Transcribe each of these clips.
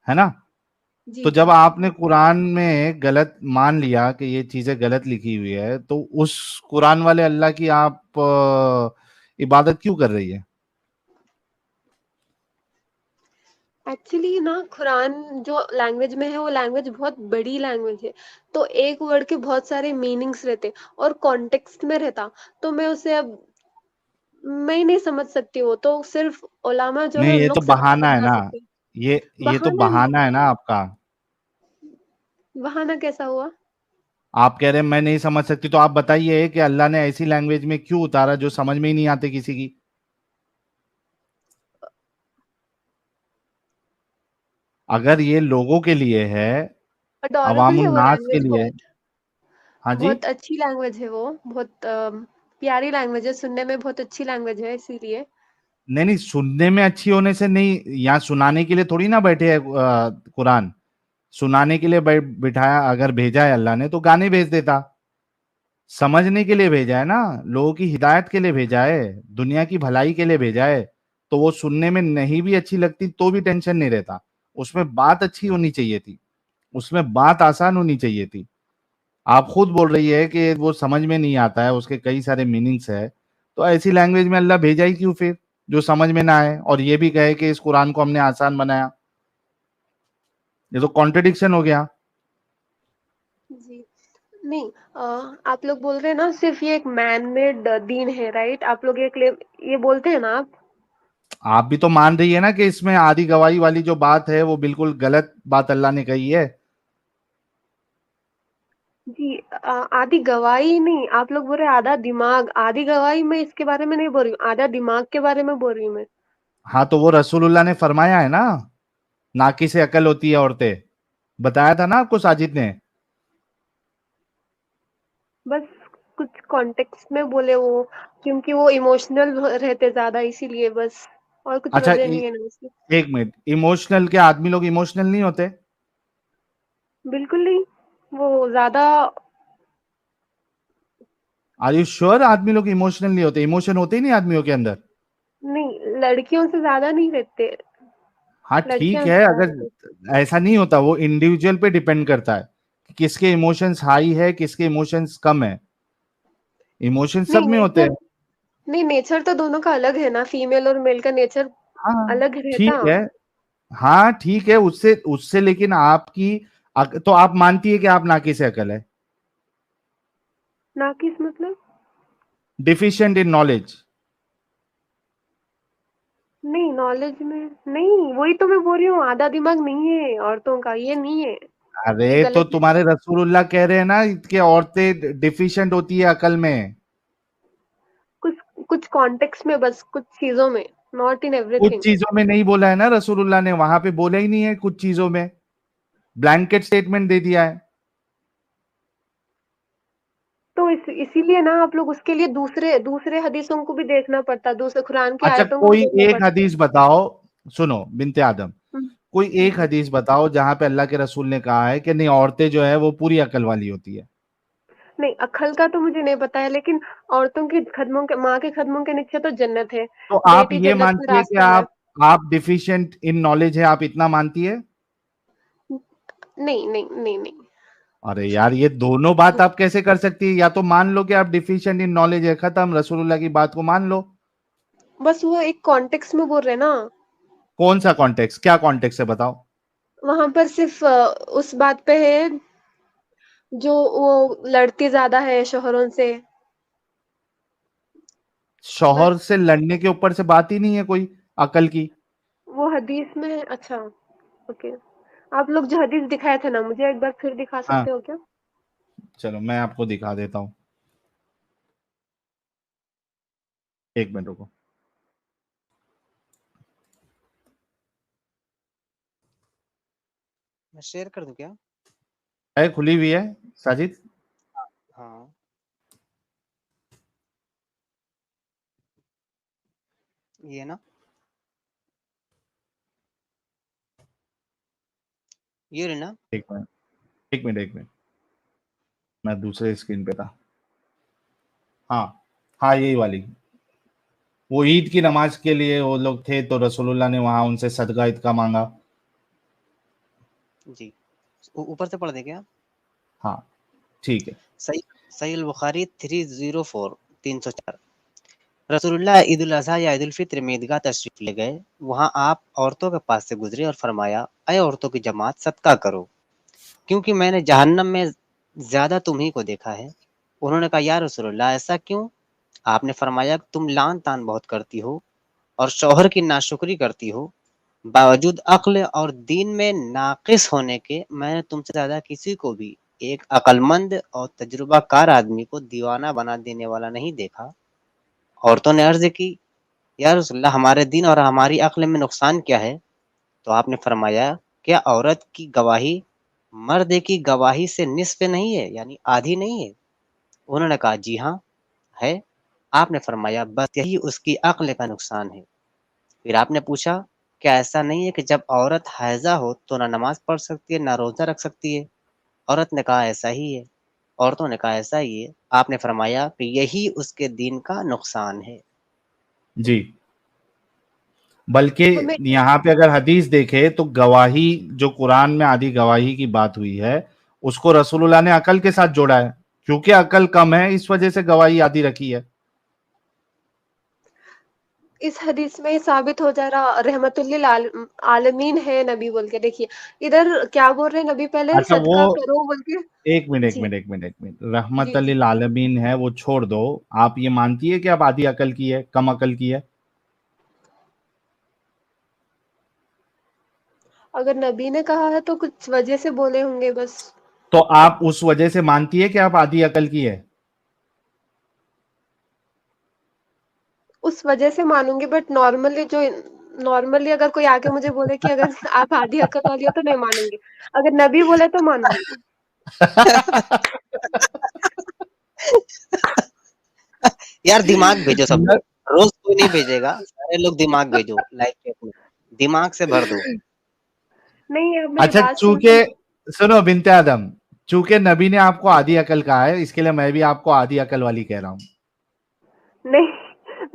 है ना? जी तो जब जी। आपने कुरान में गलत मान लिया कि ये चीजें गलत लिखी हुई है, तो उस कुरान वाले अल्लाह की आप इबादत क्यों कर रही है? एक्चुअली ना कुरान जो लैंग्वेज में है वो लैंग्वेज बहुत बड़ी लैंग्वेज है। तो एक वर्ड के बहुत सारे मीनिंग्स रहते और कॉन्टेक्स्ट में रहता। तो मैं उसे अब मैं ही नहीं समझ सकती, वो तो सिर्फ उलामा जो है नहीं, उन ये तो लोग बहाना है समझा ना। सकते हैं। ये तो बहाना नहीं बहाना है है। ना आपका। बहाना कैसा हुआ? आप कह रहे हैं मैं नहीं समझ सकती, तो आप बताइए कि अल्लाह ने ऐसी लैंग्वेज में क्यों उतारा जो समझ में ही नहीं आते किसी की। अगर ये लोगों के लिए है, अडोरेबल है अवामुन वो नास के लैंग्वेज लिए है। बहुत। हाँ जी। बहुत अच्छी लैंग्वेज है वो, बहुत प्यारी लैंग्वेज है, सुनने में बहुत अच्छी लैंग्वेज है इसीलिए। नहीं नहीं, सुनने में अच्छी होने से नहीं, यहाँ सुनाने के लिए थोड़ी ना बैठे है कुरान। सुनाने के लिए बिठाया, अगर भेजा है अल्लाह ने तो गाने भेज देता। समझने के लिए भेजा है ना, लोगों की हिदायत के लिए भेजा है, दुनिया की भलाई के लिए भेजा है। तो वो सुनने में नहीं भी अच्छी लगती तो भी टेंशन नहीं रहता। उसमें बात अच्छी होनी चाहिए थी, उसमें बात आसान होनी चाहिए थी। आप खुद बोल रही है कि वो समझ में नहीं आता है, उसके कई सारे मीनिंग्स है। तो ऐसी लैंग्वेज में अल्लाह भेजा ही क्यों फिर, जो समझ में ना आए, और ये भी कहे कि इस कुरान को हमने आसान बनाया? ये तो कॉन्ट्रडिक्शन हो गया। जी। नहीं, आप लोग बोल रहे हैं ना सिर्फ ये एक मैन मेड दीन है, राइट? आप लोग ये क्लेम ये बोलते हैं ना आप? आप भी तो मान रही है ना कि इसमें आधी गवाही वाली जो बात है वो बिल्कुल गलत बात अल्लाह ने कही है। जी। आधी गवाही नहीं, आप लोग बोल रहे हैं आधा दिमाग। आधी गवाही मैं इसके बारे में नहीं बोल रही हूँ, आधा दिमाग के बारे में बोल रही हूँ मैं। हाँ, तो वो रसूलुल्लाह ने फरमाया है ना, नाकी से अकल होती है औरतें। बताया था ना आपको साजिद ने। बस कुछ कॉन्टेक्स्ट में बोले वो, क्योंकि वो इमोशनल रहते ज्यादा इसीलिए बस। और कुछ अच्छा, वजह नहीं है ना उसकी। एक मिनट, इमोशनल क्या आदमी लोग इमोशनल नहीं होते? बिल्कुल नहीं। वो ज्यादा। आर यू श्योर आदमी लोग इमोशनल नहीं होते? इमोशन होते ही नहीं आदमियों के अंदर। नहीं, लड़कियों से ज्यादा नहीं रहते। हाँ ठीक लड़कियां है, ज्यादा रहते। अगर ऐसा नहीं होता, वो इंडिविजुअल पे डिपेंड करता है कि किसके इमोशंस हाई है, किसके इमोशंस कम है। इमोशन सब नहीं में होते नेचर। हैं। नहीं, नेचर तो दोनों का अलग है ना, फीमेल और मेल का नेचर हाँ अलग रहता। ठीक है। हाँ ठीक है, उससे उससे लेकिन आपकी तो आप मानती है कि आप नाकी से अकल है? ना किस मतलब? Deficient in knowledge? नहीं, नॉलेज में नहीं, वही तो मैं बोल रही हूँ, आधा दिमाग नहीं है औरतों का, ये नहीं है। ये अरे तो गलत है। तुम्हारे रसूलुल्लाह कह रहे हैं ना कि औरतें डिफिशिएंट होती है अकल में। कुछ कुछ कॉन्टेक्स्ट में, बस कुछ चीजों में, नॉट इन कुछ एवरीथिंग। चीजों में नहीं बोला है ना रसूलुल्लाह ने, वहां पे बोला ही नहीं है कुछ चीजों में। ब्लैंकेट स्टेटमेंट दे दिया है। तो इसीलिए ना आप लोग उसके लिए दूसरे दूसरे हदीसों को भी देखना पड़ता, दूसरे कुरान की अच्छा, आयतों को भी कोई देखना एक पड़ता। हदीस बताओ। सुनो बिनते आदम, हम्म, कोई एक जी। हदीस बताओ जहां पे अल्लाह के रसूल ने कहा है कि नहीं, औरतें जो है वो पूरी अकल वाली होती है। नहीं, अक्ल का तो मुझे नहीं पता है, लेकिन औरतों की खदमों के, माँ के खदमों के नीचे तो जन्नत है। तो आप बेटी ये जन्नत में मानती है कि रास्ता है। आप डिफिशिएंट इन नॉलेज है, आप इतना मानती है? नहीं नहीं नहीं नहीं। अरे यार, ये दोनों बात आप कैसे कर सकती है? या तो मान लो कि आप डिफिशिएंट इन नॉलेज है, खत्म, रसूलुल्लाह की बात को मान लो। बस वो एक कॉन्टेक्स्ट में बोल रहे हैं ना। कौन सा कॉन्टेक्स्ट, क्या कॉन्टेक्स्ट है बताओ। वहां पर सिर्फ उस बात पे है, जो वो लड़ती ज्यादा है शोहरों से। बस। शौहर से लड़ने के ऊपर से बात ही नहीं है कोई अकल की। वो हदीस में है, अच्छा। ओके। आप लोग जो हदीस दिखाए थे ना, मुझे एक बार फिर दिखा हाँ, सकते हो क्या? चलो मैं आपको दिखा देता हूँ। एक मिनट रुको। मैं शेयर कर दूं क्या? है, खुली हुई है साजिद। हाँ, ये ना, ये रही ना। एक मिनट, एक मिनट, एक मिनट, मैं दूसरे स्क्रीन पे था। हाँ, हाँ यही वाली। वो ईद की नमाज के लिए वो लोग थे, तो रसूलुल्लाह ने वहां उनसे सदका ईद का मांगा। जी, ऊपर से पढ़ दे क्या? हाँ ठीक है। सही सही अल बुखारी 304 304 रसूलुल्लाह ईद उल अज़हा या ईद उल फित्र में ईदगाह तशरीफ ले गए। वहां आप औरतों के पास से गुजरे और फरमाया, अय औरतों की जमात, सदका करो, क्योंकि मैंने जहन्नम में ज्यादा तुम्ही को देखा है। उन्होंने कहा, या रसूलुल्लाह ऐसा क्यों? आपने फरमाया, तुम लान तान बहुत करती हो और शौहर की नाशुक्री करती हो। बावजूद अक्ल और दीन में नाकिस होने के मैंने तुमसे ज्यादा किसी को भी एक अक्लमंद और तजुर्बाकार आदमी को दीवाना बना देने वाला नहीं देखा। औरतों ने अर्ज की, या रसूलल्लाह हमारे दीन और हमारी अक्ल में नुकसान क्या है? तो आपने फरमाया, क्या औरत की गवाही मर्द की गवाही से निस्फ नहीं है, यानी आधी नहीं है? उन्होंने कहा, जी हाँ है। आपने फरमाया, बस यही उसकी अक्ल का नुकसान है। फिर आपने पूछा, क्या ऐसा नहीं है कि जब औरत हैजा हो तो ना नमाज पढ़ सकती है ना रोजा रख सकती है? औरत ने कहा, ऐसा ही है। औरतों ने कहा, ऐसा ही है। आपने फरमाया कि यही उसके दीन का नुकसान है। जी, बल्कि हमें यहाँ पे अगर हदीस देखे तो गवाही जो कुरान में आधी गवाही की बात हुई है उसको रसूलुल्लाह ने अकल के साथ जोड़ा है, क्योंकि अकल कम है इस वजह से गवाही आधी रखी है। इस हदीस में साबित हो जा रहा रहमतुल्लिल आलमीन है नबी बोल के। देखिए इधर क्या बोल रहे हैं नबी, पहले अच्छा वो सदका करो बोल के। एक मिनट एक जी मिनट एक मिनट एक मिनट, रहमत जी जी। लिल आलमीन है वो छोड़ दो। आप ये मानती है कि आप आधी अकल की है, कम अकल की है? अगर नबी ने कहा है तो कुछ वजह से बोले होंगे बस। तो आप उस वजह से मानती है कि आप आधी अकल की है? उस वजह से मानूंगी, बट नॉर्मली अगर कोई आके मुझे बोले कि अगर आप आधी अकल वाली हो तो नहीं मानूंगी। अगर नबी बोले तो मानूंगी। यार दिमाग भेजो सब न- लोग, रोज कोई नहीं भेजेगा, सारे लोग दिमाग भेजो लाइव चैट में, दिमाग से भर दो। नहीं, आप मेरी अच्छा बात चूंकि, सुनिए। सुनो बिनते आदम, चूंकि नबी ने आपको आधी अकल कहा है इसके लिए मैं भी आपको आधी अकल वाली कह रहा हूं। नहीं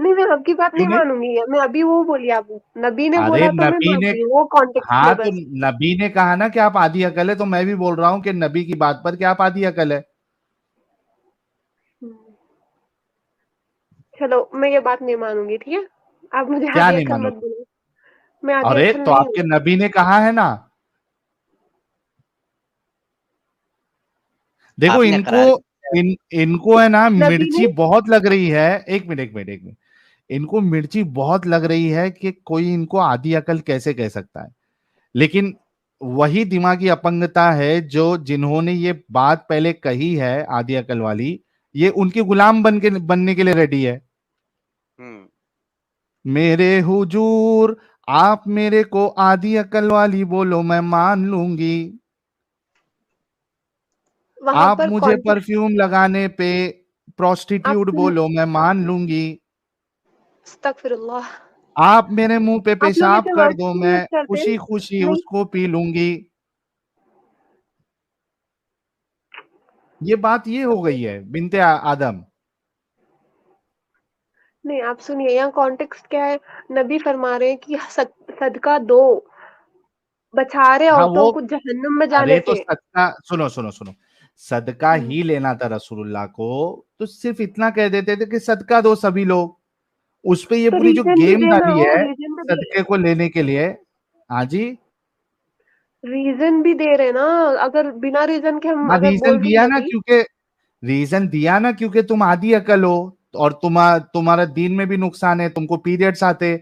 नहीं, मैं आपकी बात क्यों नहीं नहीं? मानूंगी। मैं अभी वो बोली, आप नबी ने अरे बोला तो मैं नबी मान ने, रही हूँ वो कॉन्टेक्स्ट हाँ में तो बस। नबी ने कहा ना कि आप आधी अकल है, तो मैं भी बोल रहा हूं कि नबी की बात पर कि आप आधी अकल है। हम्म, चलो मैं ये बात नहीं मानूंगी, ठीक है। आप मुझे क्या आधी नहीं अकल मत मानोगे? बोलो। मैं आधी अरे अकल तो नहीं हूँ। आपके नबी ने कहा है ना। देखो आपने इनको, करार दिया। इनको है ना नबी मिर्ची ने बहुत लग रही है। एक मिनट एक मिनट एक मिनट, इनको मिर्ची बहुत लग रही है कि कोई इनको आधी अकल कैसे कह सकता है। लेकिन वही दिमागी अपंगता है जो जिन्होंने ये बात पहले कही है आधी अकल वाली, ये उनके गुलाम बनने के लिए रेडी है। हम्म। मेरे हुजूर, आप मेरे को आधी अकल वाली बोलो मैं मान लूंगी। वहां आप पर मुझे कॉन्टेक्स्ट। परफ्यूम लगाने पे आप प्रोस्टिट्यूट सुन, बोलो मैं मान लूंगी। अस्तगफिरुल्लाह। आप मेरे मुंह पे आप लोग पेशाब ऐसे कर वर्ड्स दो, क्यों मैं यूज करते हैं? खुशी खुशी नहीं उसको पी लूंगी। ये बात ये हो गई है बिनते आदम। नहीं, आप सुनिए, यहाँ कॉन्टेक्स्ट क्या है। नबी फरमा रहे हैं कि सदका दो, बचा रहे हाँ वो, औरतों को जहन्नुम में अरे जाने तो से। सदका, सुनो सुनो सुनो, सदका हम्म, ही लेना था रसूलुल्लाह को, तो सिर्फ इतना कह देते थे कि सदका दो सभी लोग। उस पे ये तो पूरी जो रीजन भी गेम देना डाली हो, है रीजन तो दे, सदके को लेने के लिए। हाँ जी। रीजन भी दे रहे ना। अगर बिना रीजन के हम हाँ अगर रीजन बोल रही दिया ना, नबी। क्योंकि रीजन दिया ना क्योंकि तुम आधी अकल हो, और तुम्हारा दीन में भी नुकसान है, तुमको पीरियड्स आते,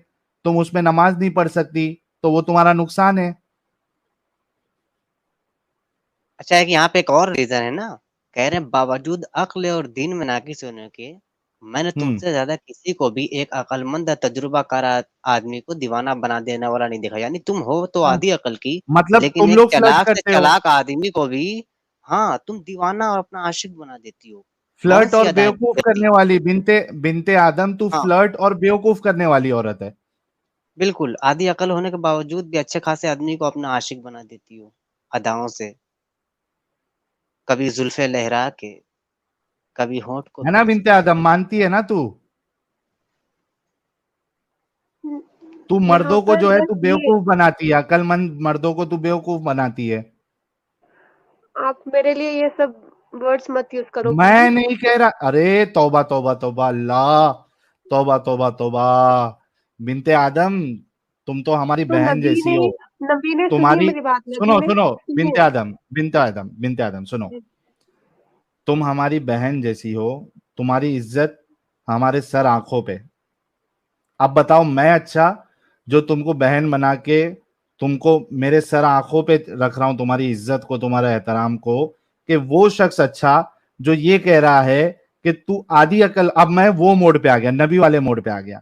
तुम उसमें नमाज नहीं पढ़ सकती, तो वो तुम्हारा नुकसान है। अच्छा है कि यहाँ पे एक और रीजन है ना, कह रहे हैं बावजूद अक्ल और दीन में नाकिस होने के मैंने हम्म, तुमसे ज्यादा किसी को भी एक अक्लमंद तजुर्बाकार आदमी को दीवाना बना देने वाला नहीं देखा। यानी तुम हो तो हाँ, आधी अकल की, मतलब लेकिन तुम एक लोग फ्लर्ट चालाक से करते हो। चालाक आदमी को भी, हाँ, तुम दीवाना और अपना आशिक बना देती हो। बहुत फ्लर्ट सी और अदाएं बेवकूफ करती करने हो। वाली बिनते बिनते आदम, तू हाँ, फ्लर्ट और बेवकूफ करने वाली औरत है। बिल्कुल आधी अकल होने के बावजूद भी अच्छे खासे आदमी को अपना आशिक बना देती हो अदाओं से, कभी जुल्फे लहरा के, कभी होंठ को है ना खींच बिनते के। आदम, मानती है ना तू? तू यहाँ मर्दों को पर जो है बस तू ये, बेवकूफ बनाती है, अकलमंद मर्दों को तू बेवकूफ बनाती है। आप मेरे लिए ये सब वर्ड्स मत यूज करो मैं प्लीज। नहीं कह रहा, अरे तौबा तौबा तौबा अल्लाह, तौबा तौबा तौबा। बिनते आदम, तुम तो हमारी तो बहन जैसी हो। नबी ने सुनिए तुम्हारी, मेरी बात, नबी सुनो ने सुनो, सुनिए। बिनते आदम, बिनते आदम, बिनते आदम सुनो, जी, तुम हमारी बहन जैसी हो, तुम्हारी इज्जत हमारे सर आंखों पे। अब बताओ, मैं अच्छा जो तुमको बहन बना के तुमको मेरे सर आंखों पे रख रहा हूं, तुम्हारी इज्जत को, तुम्हारे एहतराम को, कि वो शख्स अच्छा जो ये कह रहा है कि तू आधी अकल। अब मैं वो मोड पे आ गया, नबी वाले मोड पे आ गया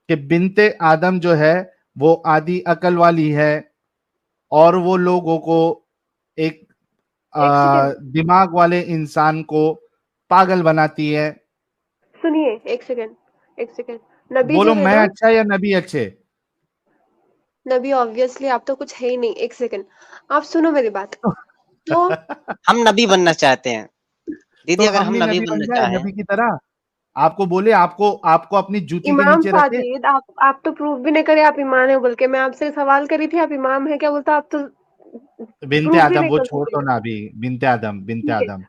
कि बिनते आदम जो है वो आधी अकल वाली है, और वो लोगों को, एक एक सेकेंड दिमाग वाले इंसान को पागल बनाती है। सुनिए, एक सेकेंड नबी बोलो, जो है मैं ना, अच्छा या नबी अच्छे? नबी ऑब्वियसली आप तो कुछ है ही नहीं। एक सेकेंड, आप सुनो मेरी बात। तो हम नबी बनना चाहते हैं। दीदी तो अगर हम हम भी नबी नबी बन बनना जाए, चाहें, नबी की तरह। आपको बोले, आपको आपको अपनी जूती के इमाम नीचे रखे। साजिद, आप तो प्रूव भी नहीं करे आप ईमान है बोल के। मैं आपसे सवाल करी थी आप इमाम है क्या, बोलता आप तो बिनते प्रूव भी आदम, नहीं वो कर छोड़ सकते। दो ना अभी। बिनते आदम, बिनते ठीक है, आदम,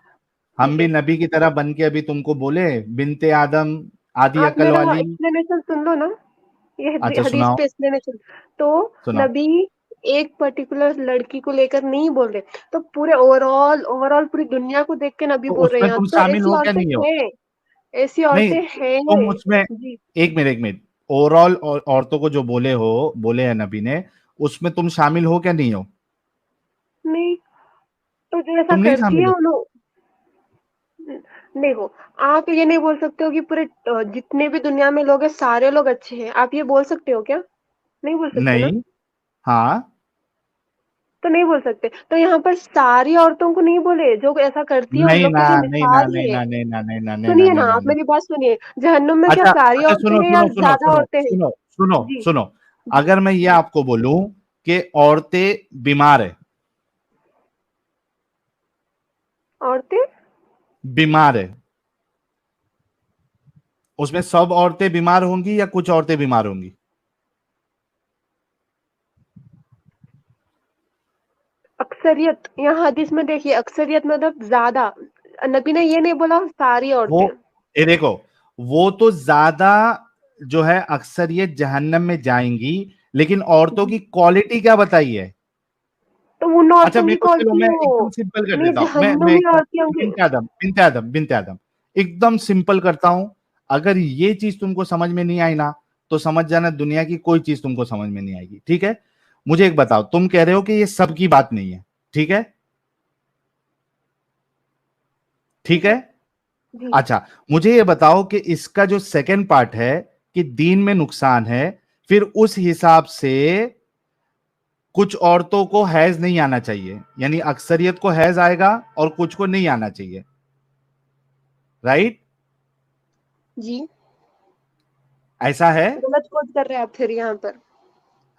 हम ठीक भी है। नबी की तरह बन के अभी तुमको बोले बिनते आदम, आधी आप अकल मेरा वाली। एक्सप्लेनेशन सुन लो ना, ये अच्छा हदीस सुनाओ, पे एक्सप्लेनेशन। तो सुनाओ। नबी एक पर्टिकुलर लड़की को लेकर नहीं बोल रहे, तो पूरे ओवरऑल ओवरऑल पूरी दुनिया को देख के नबी तो बोल रहे उसमें हैं। यहाँ तुम तो शामिल ऐसी हो क्या, औरतें नहीं हो? हैं, ऐसी नहीं, औरतें तुम हैं। उसमें, जी, एक मिनट, एक मिनट, ओवरऑल औरतों को जो बोले हो, बोले हैं नबी ने, उसमें तुम शामिल हो क्या, नहीं हो? नहीं, तो जो ऐसा तुम नहीं करती शामिल है हो? उन्हों देखो, आप ये नहीं बोल सकते हो कि पूरे जितने भी दुनिया में लोग हैं सारे लोग अच्छे हैं। आप ये बोल सकते हो क्या? नहीं बोल सकते ना। नहीं। हाँ। तो नहीं बोल सकते, तो यहाँ पर सारी औरतों को नहीं बोले, जो ऐसा करती है उन नहीं लोग ना, के लिए नहीं ना, मिसाल नहीं है। ना, नहीं ना, नहीं ना, नहीं ना, सुनिए नहीं ना, ना, आप नहीं। मेरी बात सुनिए। जहन्नुम में क्या अच्छा सारी अच्छा, औरतें सुनो हैं या सुनो सुनो ज्यादा सुनो औरतें हैं? सुनो सुनो जी, सुनो। जी, अगर मैं ये जी। आपको बोलूं कि औरतें बीमार है, औरतें बीमार है, उसमें सब औरतें बीमार होंगी या कुछ औरतें बीमार होंगी? अक्सरियत, यहाँ हदीस में देखिए, अक्सरियत मतलब ज्यादा। नबी ने ये नहीं बोला सारी वो, औरतें। ये देखो, वो तो ज्यादा जो है अक्सरियत जहन्नम में जाएंगी, लेकिन औरतों जी, की क्वालिटी क्या बताई है? तो उन अच्छा औरतों मेरे की को, चलो क्वालिटी मैं हो, एकदम सिंपल कर नहीं देता हूं, मैं जहन्नुमी एकदम, औरतें होंगी। बिनते आदम, बिनते आदम, बिनते आदम, एकदम सिंपल करता हूं। अगर ये चीज तुमको समझ में नहीं आई ना, तो समझ जाना दुनिया की कोई चीज तुमको समझ में नहीं आएगी, ठीक है? मुझे एक बताओ, तुम कह रहे हो कि ये सबकी बात नहीं है, ठीक है? ठीक ठीक है। है। जी, अच्छा, मुझे ये बताओ कि इसका जो सेकंड पार्ट है कि दीन में नुकसान है, फिर उस हिसाब से कुछ औरतों को हैज नहीं आना चाहिए, यानी अक्सरियत को हैज आएगा और कुछ को नहीं आना चाहिए, राइट? जी। ऐसा है? गलत कोट कर रहे हैं आप फिर यहाँ पर,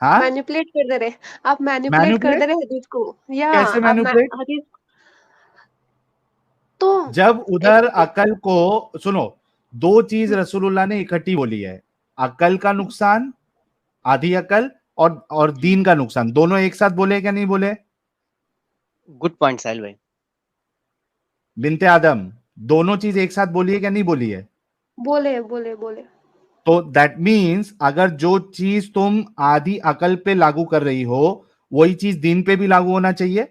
हाँ। मैनिपुलेट कर दे रहे। आप मैनिपुलेट कर मैनिपुलेट? दे रहे हदीस को, या कैसे आप मैनिपुलेट? हदीस तो जब एक उधर सेकंड। अकल को, सुनो, दो चीज रसूलुल्लाह ने इकट्ठी बोली है, अकल का नुकसान, आधी अकल, और दीन का नुकसान, दोनों एक साथ बोले क्या, नहीं बोले? गुड पॉइंट साहिल भाई। बिनते आदम, दोनों चीज एक साथ बोली है क्या, नहीं बोली है? बोले बोले बोले। तो दैट मीन्स अगर जो चीज तुम आधी अकल पे लागू कर रही हो, वही चीज दीन पे भी लागू होना चाहिए।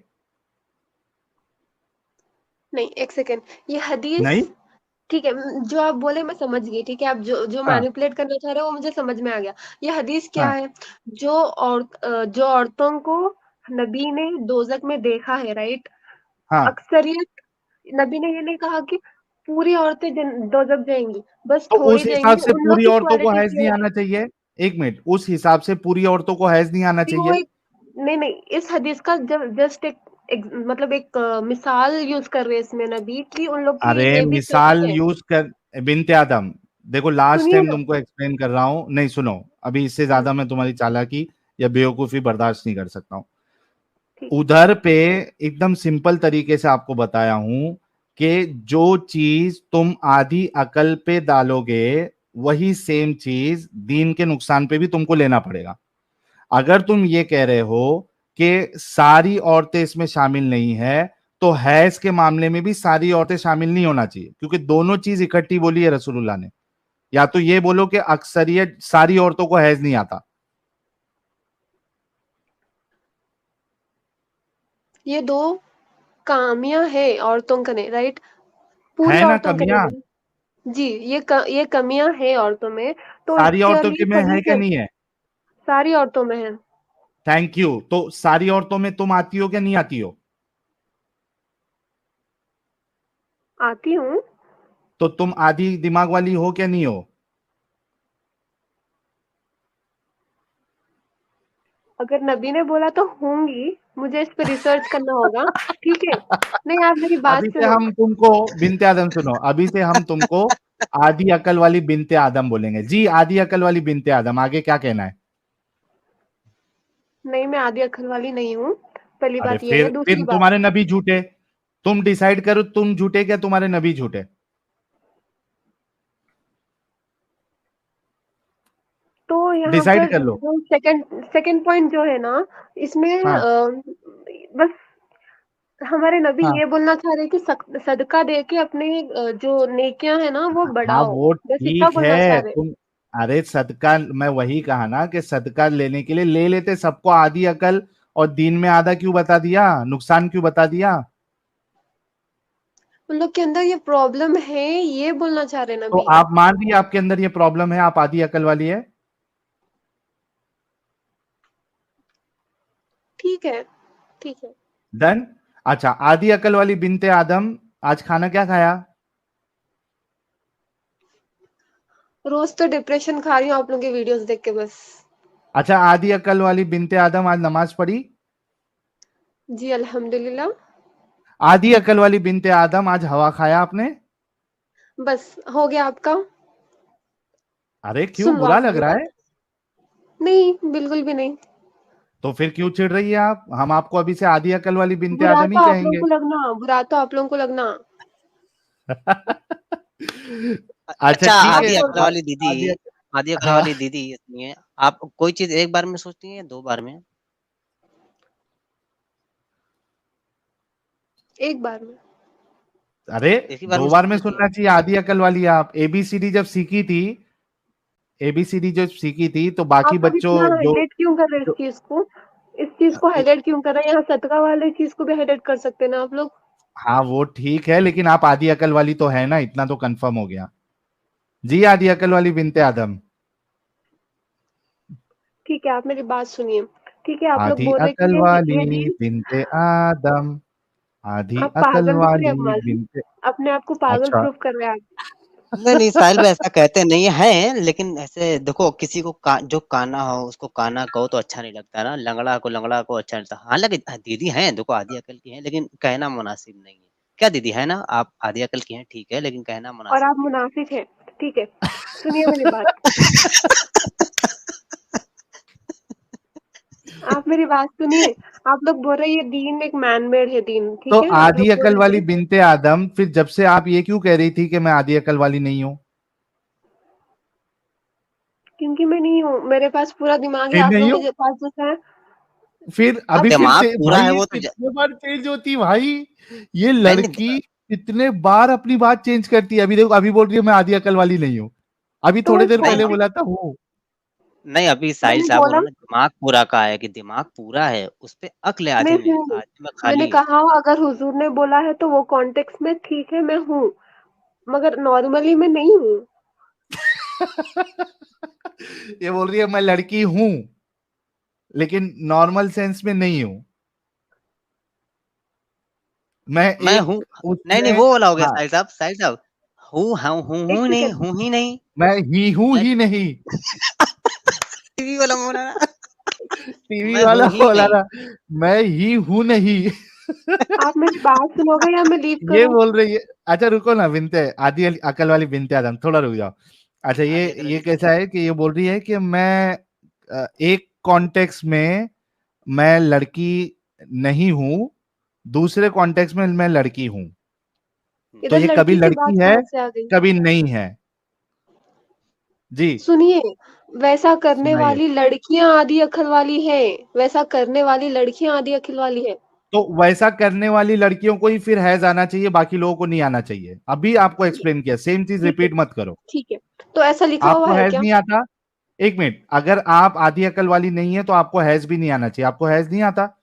नहीं, एक सेकंड, ये हदीस, नहीं। ठीक है, जो आप बोले मैं समझ गई। ठीक है, आप जो जो हाँ। मैनिपुलेट करना चाह रहे हो वो मुझे समझ में आ गया। ये हदीस क्या हाँ। है? जो औरतों को नबी ने दोजक में देखा है, राइट? हाँ। अक्सरियत, नबी ने ये नहीं कहा कि पूरी औरतें दोजक जाएंगी, बस तो थोड़ी उस हिसाब जाएंगी। से उन लोग पूरी की औरतों को क्वालिटी हैज नहीं क्या है? आना चाहिए? एक मिनट, उस हिसाब से पूरी औरतों को हैज नहीं आना कि वो चाहिए? एक, नहीं नहीं, इस हदीस का जब जस्ट मतलब एक मिसाल यूज कर रहे हैं इसमें नबी की, उन लोग की अरे ये भी मिसाल सही है। यूज कर, बिनते आदम, देखो लास्ट सुनिए टाइम ना। तुमको एक्सप्लेन कर रहा हूं, नहीं सुनो, अभी इससे हम्म, ज्यादा मैं तुम्हारी चालाकी या बेवकूफी बर्दाश्त नहीं कर सकता हूं। ठीक है। उधर पे एकदम सिंपल तरीके से आपको बताया हूं कि जो चीज तुम आधी अकल पे डालोगे, वही सेम चीज दीन के नुकसान पे भी तुमको लेना पड़ेगा। अगर तुम ये कह रहे हो कि सारी औरतें इसमें शामिल नहीं है, तो हैज के मामले में भी सारी औरतें शामिल नहीं होना चाहिए, क्योंकि दोनों चीज इकट्ठी बोली है रसूलुल्लाह ने। या तो ये बोलो कि अक्सरियत सारी औरतों को हैज नहीं आता। ये दो कामियां है औरतों का नहीं, राइट? पूरी है ना औरतों का नहीं कमियां, बोली। जी, ये कमियां है औरतों में, तो सारी इसके औरतों लिए के में सही है क्या से नहीं है? सारी औरतों में है। Thank you. तो सारी औरतों में तुम आती हो क्या नहीं आती हो? आती हूँ। तो तुम आधी दिमाग वाली हो क्या नहीं हो? अगर नबी ने बोला तो होंगी, मुझे इस पे रिसर्च करना होगा। ठीक है? नहीं, आप मेरी बात अभी से सुनो। हम तुमको बिनते आदम, सुनो, अभी से हम तुमको आधी अकल वाली बिनते आदम बोलेंगे। जी, आधी अकल वाली बिनते आदम, आगे क्या कहना है? नहीं, मैं आधी अक्ल वाली नहीं हूँ। पहली अरे बात ये है। फिर दूसरी बात, तुम्हारे नबी झूठे। तुम डिसाइड करो, तुम झूठे क्या तुम्हारे नबी झूठे? तो यहाँ डिसाइड पर कर लो। जो सेकंड सेकंड पॉइंट जो है ना, इसमें हाँ बस हमारे नबी हाँ ये बोलना चाह रहे हैं कि सदका दे के अपने जो नेकियां है ना वो हाँ, बढ़ाओ। वो बस इतना ठीक बोलना चाह है रहे हैं। तुम। अरे सदका, मैं वही कहा ना कि सदका लेने के लिए ले लेते सबको आधी अकल, और दीन में आधा क्यों बता दिया, नुकसान क्यों बता दिया? उन लोग के अंदर ये प्रॉब्लम है, ये बोलना चाह रहे हैं तो नबी। आप मान रही है आपके अंदर ये प्रॉब्लम है, आप आधी अकल वाली है? ठीक है, ठीक है। डन। अच्छा, आधी अकल वाली बिनते आदम, आज खाना क्या खाया? रोज तो डिप्रेशन खा रही हूँ आप लोगों के वीडियोस देख के बस। अच्छा, आधी अकल वाली बिनते आदम, आज नमाज पढ़ी? जी अल्हम्दुलिल्लाह। आधी अकल वाली बिनते आदम, आज हवा खाया आपने? बस हो गया आपका। अरे क्यों, सुन लो बुरा आप लग मेरी रहा बात। है? नहीं, बिल्कुल भी नहीं। तो फिर क्यों चिढ़ रही है आप? हम आपको अभी से आधी अकल वाली बिनते बुरा आदम ही तो आप लोगों कहेंगे। को लगना, बुरा तो आप लोगों को लगना। अच्छा अच्छा, ठीक आप है। आधी अकल छोड़ो। वाली दीदी, आधी आधी अकल हाँ, वाली दीदी सुनिए, आप कोई चीज़ एक बार में सोचती हैं या 2 बार में? एक बार में। अरे एक ही बार दो में बार सोच में लेती हैं? सुनना चाहिए। आधी अकल वाली आप एबीसीडी जब सीखी थी, एबीसीडी जो सीखी थी, तो बाकी आप लोग बच्चों इतना जो, हाईलाइट क्यों कर रहे हैं इस जो चीज को? इस चीज को हाईलाइट क्यों कर रहे हैं? यहाँ सदका वाले चीज को भी हाईलाइट कर सकते हैं ना आप लोग। हाँ वो ठीक है, लेकिन आप आधी अकल वाली तो है ना, इतना तो कंफर्म हो गया। जी, आधी अकल वाली बिनते आदम। ठीक है, आप मेरी बात सुनिए। ठीक है, आप लोग आधी बोल रहे कि अकल वाली ये दीन। बिनते आदम, आधी आप अकल पागल दिख रहे हैं अब वाली मालूम। बिनते। अपने आप को पागल अच्छा। प्रूफ कर रहे हैं आप। नहीं, नहीं साहिल भाई ऐसा कहते नहीं हैं, लेकिन ऐसे देखो किसी को जो काना हो उसको काना कहो तो अच्छा नहीं लगता ना, लंगड़ा को अच्छा नहीं लगता। हालाँकि दीदी हैं देखो आधी अकल की हैं, लेकिन कहना मुनासिब नहीं है। क्या दीदी है ना, आप आधी अकल की हैं ठीक है, लेकिन कहना और मुनासिब आप नहीं मुनाफिक हैं। ठीक है, सुनिए मेरी बात। आप मेरी बात सुनिए। आप लोग बोल रहे हैं ये दीन एक मैन मेड है दीन, तो ठीक है? आप आधी लोग बोल अकल रहे वाली थे। बिनते आदम, फिर जब से आप ये क्यों कह रही थी कि मैं आधी अकल वाली नहीं हूं? क्योंकि मैं नहीं हूँ, मेरे पास पूरा दिमाग है फिर आप नहीं लोगों हूं? के पास जैसा है। फिर अब अभी फिर दिमाग से पूरा भाई, है ये वो तो कितने बार चेंज होती है भाई? ये नहीं, नहीं लड़की कितने बार अपनी बात चेंज करती है। अभी देखो, अभी बोल रही है मैं आधी अकल वाली नहीं हूँ, अभी तो थोड़ी मैं देर नहीं, पहले स्पेसिफिक बोला था हूँ। नहीं अभी साहिल मैंने साहब बोला। उन्होंने दिमाग पूरा कहा है कि दिमाग पूरा है, उसपे अक्ल मैं आधी नहीं, हूँ। आधी में मैंने खाली है। कहा अगर हुजूर ने बोला है तो वो कॉन्टेक्स्ट में ठीक है, मैं हूँ। मगर नॉर्मली मैं नहीं हूँ। ये बोल रही है मैं लड़की हूं, लेकिन नॉर्मल सेंस में नहीं हूं। मैं मैं एक हूँ। नहीं, नहीं उसमें, वो वाला हो गया हाँ, साहिल साहब, एक सेकंड। हूँ ही नहीं। मैं ही हूं मैं ही नहीं। टीवी वाला बोला ना, टीवी मैं वाला हूँ ही बोला नहीं। ना, मैं ही हूं नहीं। आप मेरी बात सुनोगे या मैं लीव ये करूँ? बोल रही है। अच्छा रुको ना, बिनते आधी अकल वाली बिनते आदम, थोड़ा रुक जाओ। अच्छा, आधी अकल ये वाली कैसा है कि ये बोल रही है कि मैं एक कॉन्टेक्स्ट में मैं लड़की नहीं हूं, दूसरे कॉन्टेक्स्ट में मैं लड़की हूं। तो इधर ये कभी लड़की की बात लड़की है, कहाँ से आ गई? कभी नहीं है। जी, सुनिए, वैसा करने सुनाइए। वाली लड़कियां आधी अकल वाली है। वैसा करने वाली लड़कियां आधी अकल वाली है। तो वैसा करने वाली लड़कियों को ही फिर हैज आना चाहिए, बाकी लोगों को नहीं आना चाहिए। अभी आपको एक्सप्लेन किया, सेम चीज ठीक है, रिपीट मत करो। ठीक है। तो ऐसा लिखा हुआ आपको है हैज क्या? नहीं आता, एक मिनट, अगर आप आधी अकल वाली नहीं है तो आपको हैज भी नहीं आना चाहिए। आपको हैज नहीं आता?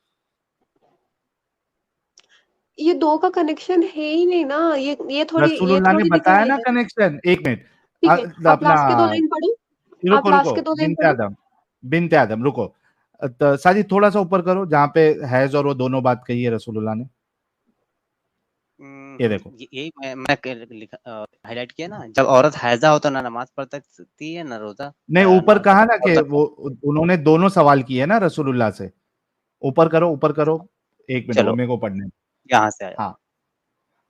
ये 2 का कनेक्शन है ही नहीं ना, ये रसूलुल्लाह ने थोड़ी लिखा बताया है। ना कनेक्शन। एक मिनट, ठीक है, आप अपना लास्ट के 2 लाइन पढ़ो, आप रुको रुको, लास्ट के 2 लाइन बिनते पढ़ो। आदम, बिनते आदम रुको। तो साजिद थोड़ा सा ऊपर करो जहां पे हैज और वो दोनों बात कही है रसूलुल्लाह ने। ये देखो, यही मैं हाईलाइट किया ना, जब औरत हैजा हो तो ना नमाज पढ़ सकती है ना रोजा, नहीं ऊपर ना कहा ना छोड़ कि सकती वो उन्होंने दोनों सवाल किए ना रसूलुल्लाह से। ऊपर करो, ऊपर करो, एक मिनट, वो चलो मेरे को पढ़ने। यहाँ से आया। हाँ,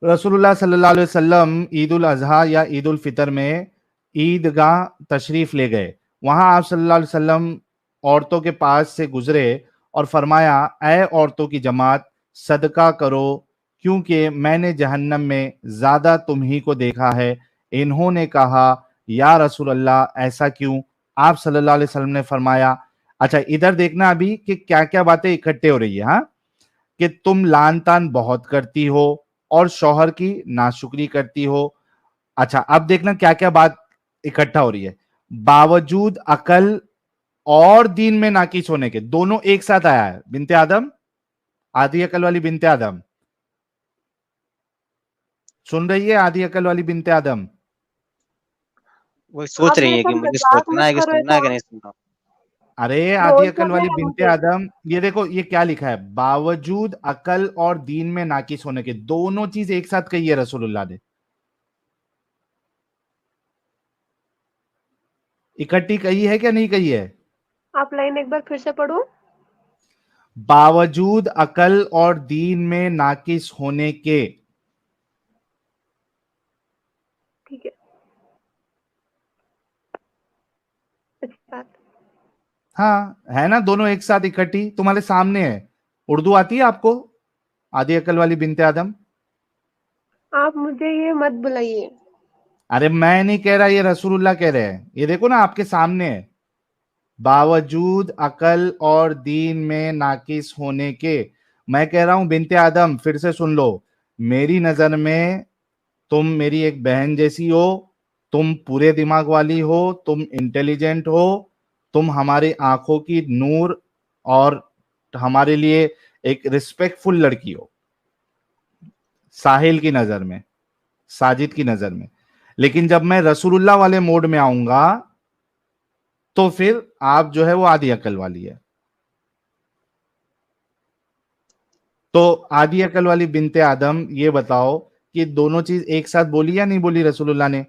रसूलुल्लाह सल्लल्लाहु अलैहि वसल्लम ईद उल अजहा या ईद उल फितर में ईदगाह तशरीफ ले गए। वहां आप सल्लल्लाहु अलैहि वसल्लम औरतों के पास से गुजरे और फरमाया, ऐ औरतों की जमात, सदका करो, क्योंकि मैंने जहन्नम में ज्यादा तुम ही को देखा है। इन्होंने कहा, या रसूल अल्लाह, ऐसा क्यों? आप सल्लल्लाहु अलैहि वसल्लम ने फरमाया, अच्छा इधर देखना अभी कि क्या क्या बातें इकट्ठे हो रही है। हाँ, कि तुम लान तान बहुत करती हो और शौहर की नाशुक्री करती हो। अच्छा अब देखना क्या क्या बात इकट्ठा हो रही है। बावजूद अकल और दीन में नाकिस होने के, दोनों एक साथ आया है। बिनते आदम, आधी अकल वाली बिनते आदम, सुन रही है? आधी अकल वाली बिनते आदम, वो सोच आप रही मेरे है कि साथ मुझे मजाक सोचना मत है कि करो सुनना है ऐसा, कि नहीं सुनना। अरे आधी ट्रोल अकल कर रहे वाली हैं बिनते मुझे। आदम, ये देखो ये क्या लिखा है, बावजूद अकल और दीन में नाकिस होने के, दोनों चीज एक साथ कही है रसूलुल्लाह ने। इकट्ठी कही है क्या नहीं कही है? आप लाइन एक बार फिर से पढ़ो। बावजूद अकल और दीन में नाकिस होने के। ठीक है, अच्छी बात। हाँ है ना, दोनों एक साथ इकट्ठी तुम्हारे सामने है। उर्दू आती है आपको, आधी अकल वाली बिनते आदम? आप मुझे ये मत बुलाइए। अरे मैं नहीं कह रहा, ये रसूलुल्लाह कह रहे हैं। ये देखो ना आपके सामने है, बावजूद अकल और दीन में नाकिस होने के। मैं कह रहा हूं बिनते आदम, फिर से सुन लो, मेरी नजर में तुम मेरी एक बहन जैसी हो, तुम पूरे दिमाग वाली हो, तुम इंटेलिजेंट हो, तुम हमारी आंखों की नूर और हमारे लिए एक रिस्पेक्टफुल लड़की हो, साहिल की नजर में, साजिद की नजर में। लेकिन जब मैं रसूलुल्लाह वाले मोड में आऊंगा तो फिर आप जो है वो आधी अकल वाली है। तो आधी अकल वाली बिनते आदम, ये बताओ कि दोनों चीज एक साथ बोली या नहीं बोली रसूलुल्लाह ने?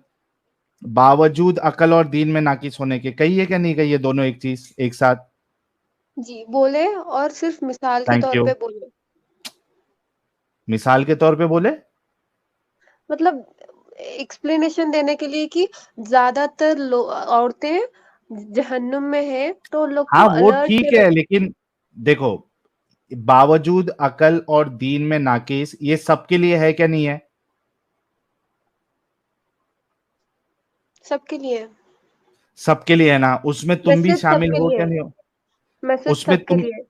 बावजूद अकल और दीन में नाकिस होने के, कही है क्या नहीं कही है दोनों एक चीज एक साथ? जी बोले, और सिर्फ मिसाल के थैंक तौर यू। पे बोले। मिसाल के तौर पे बोले? मतलब एक्सप्लेनेशन देने के लिए कि ज्यादातर औरतें जहन्नुम में है, तो उन लोग को हाँ वो अलर्ट ठीक पे है, लेकिन देखो, बावजूद अकल और दीन में नाकिस, ये सबके लिए है क्या नहीं है? सबके लिए है। सबके लिए है ना, उसमें तुम भी मैसेज शामिल सबके हो लिए क्या है, नहीं हो? मैसेज उसमें सबके तुम, लिए है।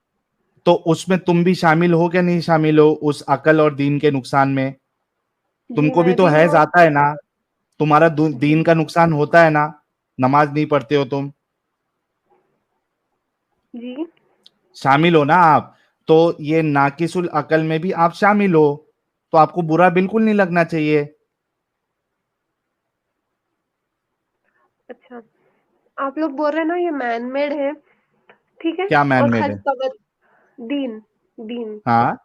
तो उसमें तुम भी शामिल हो क्या नहीं शामिल हो उस अकल और दीन के नुकसान में? जी तुमको भी मैं तो भी हैज हूँ। आता है ना, तुम्हारा जी दीन का नुकसान होता है ना, नमाज नहीं पढ़ते हो तुम, जी शामिल हो ना आप। तो ये नाकिसुल अकल में भी आप शामिल हो, तो आपको बुरा बिल्कुल नहीं लगना चाहिए। अच्छा, आप लोग बोल रहे हैं ना ये मैन मेड है, ठीक है, क्या मैन और मेड खाली है? पगड़। दीन दीन हाँ,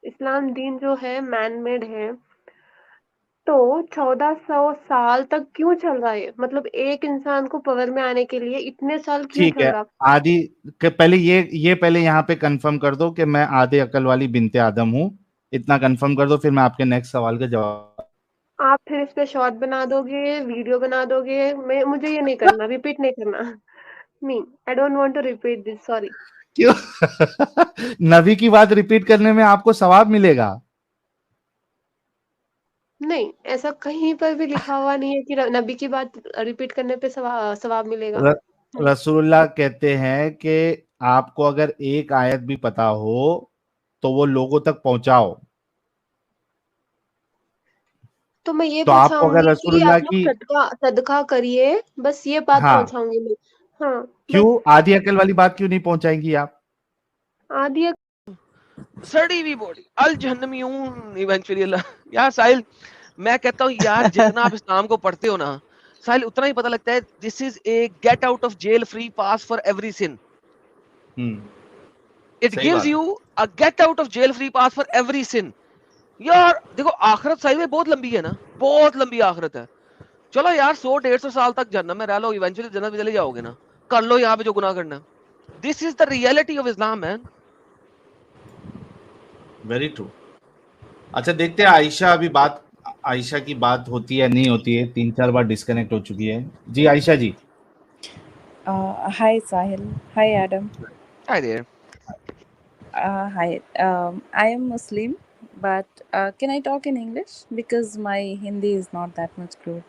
इस्लाम दीन जो है मैन मेड है, तो 1400 साल तक क्यों चल रहा है? मतलब एक इंसान को पावर में आने के लिए इतने साल क्यों ठीक चल है। रहा? आदि के पहले ये पहले यहाँ पे कंफर्म कर दो कि मैं आधे अकल वाली बिनते आदम हूं। इतना कंफर्म कर दो, फिर मैं आपके नेक्स्ट सवाल का जवाब। आप फिर इस पे शॉर्ट बना दोगे, वीडियो बना दोगे, मैं मुझे ये नहीं करना, रिपीट नहीं करना। नहीं, I don't want to repeat this, sorry. क्यों? नबी की बात रिपीट करने में आपको सवाब मिलेगा? नहीं, ऐसा कहीं पर भी लिखा हुआ नहीं है कि नबी की बात रिपीट करने पे सवाब मिलेगा। र, नहीं। रसूलुल्लाह कहते हैं कि आपको अगर एक आयत भी पता हो तो वो लोगों तक पहुंचाओ। तो मैं ये तो आपको अगर पहुंचाऊंगी कि आप रसूलुल्लाह लोग की, सदका सदका करिए, बस ये बात हाँ, पहुंचाऊंगी मैं। हाँ, क्यों बस आधी अकल वाली बात क्यों नहीं पहुंचाएंगी आप? आधी सड़ी हुई बॉडी अल जहन्नमीऊन इवेंचुअली। यार साहिल, मैं कहता हूँ यार, जितना आप इस्लाम को पढ़ते हो ना साहिल, उतना ही पता लगता है this is a get out of jail free pass for every sin. It सही गिव्स बात है। You a get out of jail free pass for every sin. यार देखो, आखिरत साहिल में बहुत लंबी है ना, बहुत लंबी आखिरत है। चलो यार, 100-150 साल तक जन्नत में रह लो, इवेंचुअली जन्नत में चले जाओगे ना, कर लो यहाँ पे जो गुनाह करना। This is the reality of Islam man. Very true. अच्छा, देखते हैं आयशा अभी बात, आयशा की बात होती है नहीं होती है, 3-4 बार डिस्कनेक्ट हो चुकी है। जी Ayesha ji. Hi, Sahil. Hi, Adam. Hi there. Hi. I am Muslim, but can I talk in English? Because my Hindi is not that much good.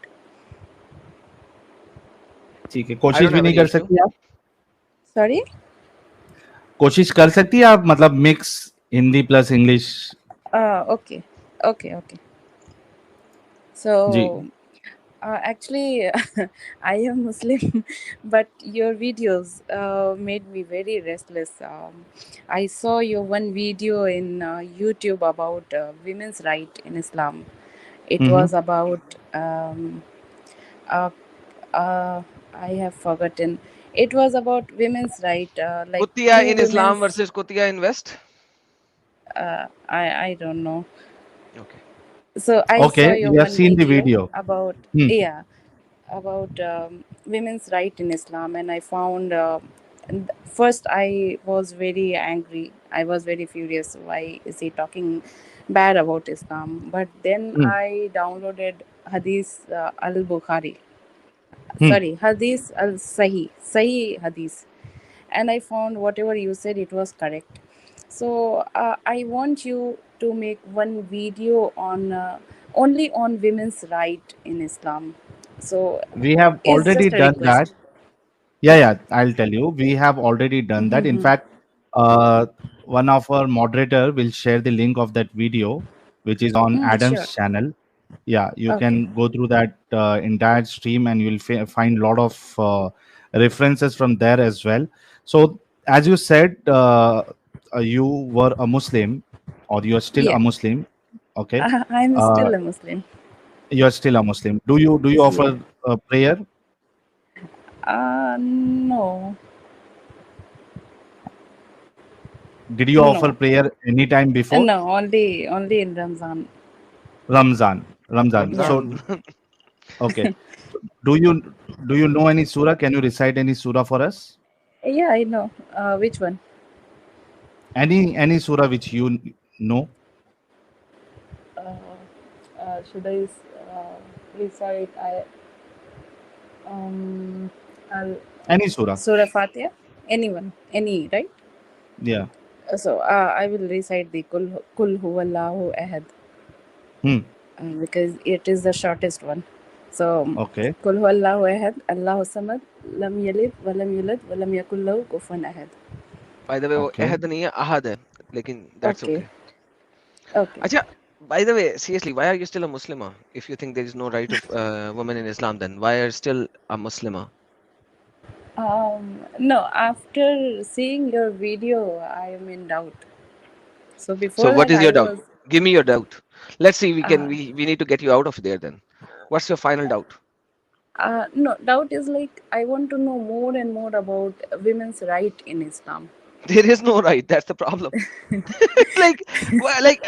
ठीक है, I कोशिश don't भी have नहीं any कर issue. सकती आप? Sorry? कोशिश कर सकती है आप, मतलब mix Hindi plus English? Okay. Okay. जी। So, actually, I am Muslim, but your videos made me very restless. I saw your one video in YouTube about women's right in Islam. It was about uh, I have forgotten. It was about women's right, like Kutia two in Islam women's. versus Kutia in West. I don't know. Okay. So I okay, saw your you have one seen the video video. about about women's right in Islam, and I found first I was very angry. I was very furious. Why is he talking bad about Islam? But then I downloaded Hadith al Bukhari. Sorry, Hadith al Sahih Hadith, and I found whatever you said, it was correct. So I want you to make one video on only on women's right in Islam. So We have it's already just a done that. request. Yeah, I'll tell you. We have already done that. In fact, one of our moderator will share the link of that video, which is on Adam's Sure. channel. Yeah, you Okay. can go through that entire stream, and you'll find a lot of references from there as well. So, as you said, you were a Muslim, or you are still a Yeah, Muslim. Okay, I'm uh, still a Muslim. you are still a Muslim. Do you Yeah. offer prayer? No. Did you offer No. prayer anytime before? No, only in Ramzan. Ramzan. Yeah. So, okay. Do you know any surah? Can you recite any surah for us? Yeah, I know. Which one? Any surah which you know? Should I recite Any surah? Surah Fatiha? Anyone? Any, right? Yeah. So I will recite the Kul Huwallahu Ahad because it is the shortest one. So Okay. Kul Huwallahu Ahad, Allahu Samad, Lam Yalid, Walam Yulad, Walam Yakul Lahu Kufuwan Ahad. By the way, वो Okay. अहद नहीं है, अहद है, लेकिन that's okay. Okay. अच्छा, by the way, seriously, why are you still a Muslimah? If you think there is no right of women in Islam, then why are you still a Muslimah? No, after seeing your video, I am in doubt. So before So what that, is your I doubt? was. Give me your doubt. Let's see. We need to get you out of there. Then, what's your final doubt? No, doubt is like I want to know more and more about women's right in Islam. There is no right. That's the problem. like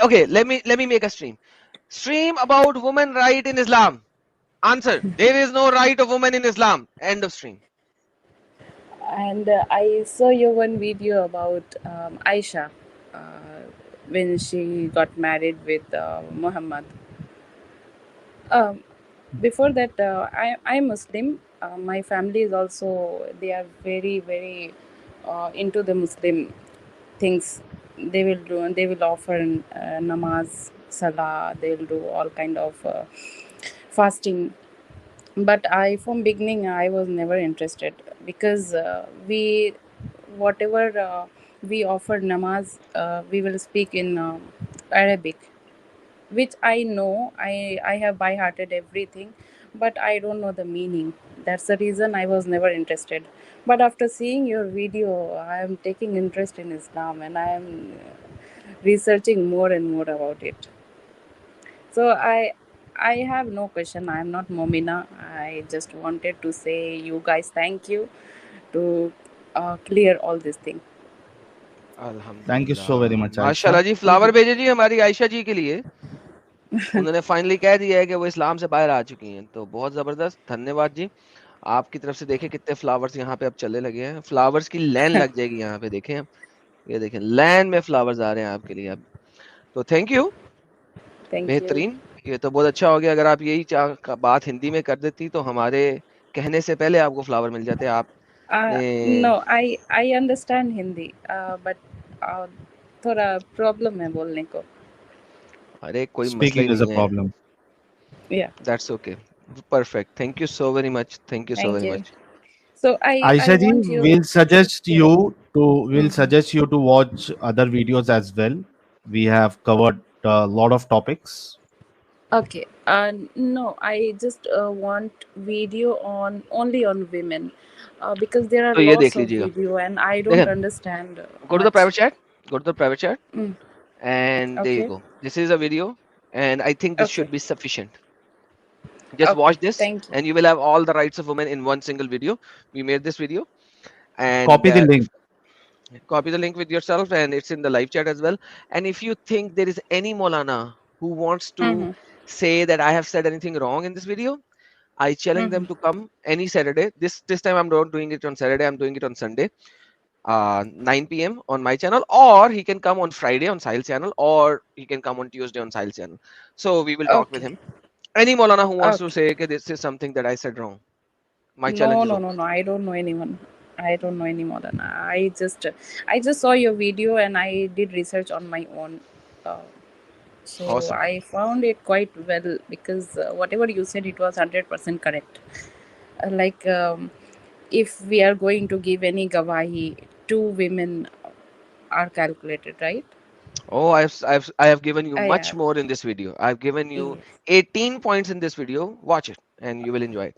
okay. Let me make a stream about women right in Islam. Answer: there is no right of women in Islam. End of stream. And I saw your one video about Aisha when she got married with Muhammad. Before that, I'm Muslim. My family is also, they are very, very into the Muslim things. They will offer namaz, salah. They will do all kind of fasting. But from beginning, I was never interested because whatever we offer namaz, we will speak in Arabic, which I know. I have by hearted everything, but I don't know the meaning. That's the reason I was never interested. But after seeing your video, I am taking interest in Islam, and I am researching more and more about it. So I have no question. I am not Momina. I just wanted to say you guys thank you to clear all this thing. Thank you so very much, माशाल्लाह Aisha. जी, flower भेजे जी हमारी आयशा जी के लिए। उन्होंने finally कह दिया है कि वो इस्लाम से बाहर आ चुकी हैं, तो बहुत जबरदस्त, धन्यवाद जी। आपकी तरफ से देखें कितने फ्लावर्स यहाँ पे अब चलने लगे हैं, फ्लावर्स की लाइन लग जाएगी यहाँ पे, देखें आप, ये देखें लाइन में फ्लावर्स आ रहे हैं आपके लिए अब। तो थैंक यू, Thank you. बेहतरीन, ये तो बहुत अच्छा हो गया। अगर आप यही बात हिंदी में कर देती तो हमारे कहने से पहले आपको फ्लावर मिल जाते। आप No, I understand Hindi, but थोड़ा प्रॉब्लम है बोलने को. अरे कोई मसला ही Speaking is a नहीं है, problem. Yeah, that's okay, perfect, thank you so very much, thank you so thank very you. Much. So I Aisha ji, want you. we'll suggest Yeah. you to Mhm. suggest you to watch other videos as well. We have covered a lot of topics. Okay. No, I just want video on only on women, because there are तो ये lots देख of लीजिएगा, video and I don't देखें, understand go to the much. private chat, go to the private chat, Mm, and there you okay. go. This is a video, and I think this Okay. should be sufficient. Just Okay. watch this, Thank you. and you will have all the rights of women in one single video. We made this video, and Copy the link. copy the link with yourself, and it's in the live chat as well. And if you think there is any Molana who wants to Mhm. say that I have said anything wrong in this video, I challenge them Mhm. to come any Saturday. This time I'm not doing it on Saturday, I'm doing it on Sunday, 9 p.m. on my channel, or he can come on Friday on Sahil channel, or he can come on Tuesday on Sahil channel. So we will talk with Okay. him. Any Molana who wants to Okay. say okay, this is something that I said wrong, my No, challenge is no, open. no, no. I don't know anyone. I don't know any more than I just saw your video and I did research on my own. Uh, so Awesome. I found it quite well, because whatever you said, it was 100% correct. Like, if we are going to give any gawahi, 2 women are calculated, right? Oh, I have given you much Yeah. more in this video. I've given you Yes. 18 points in this video. Watch it and you will enjoy it.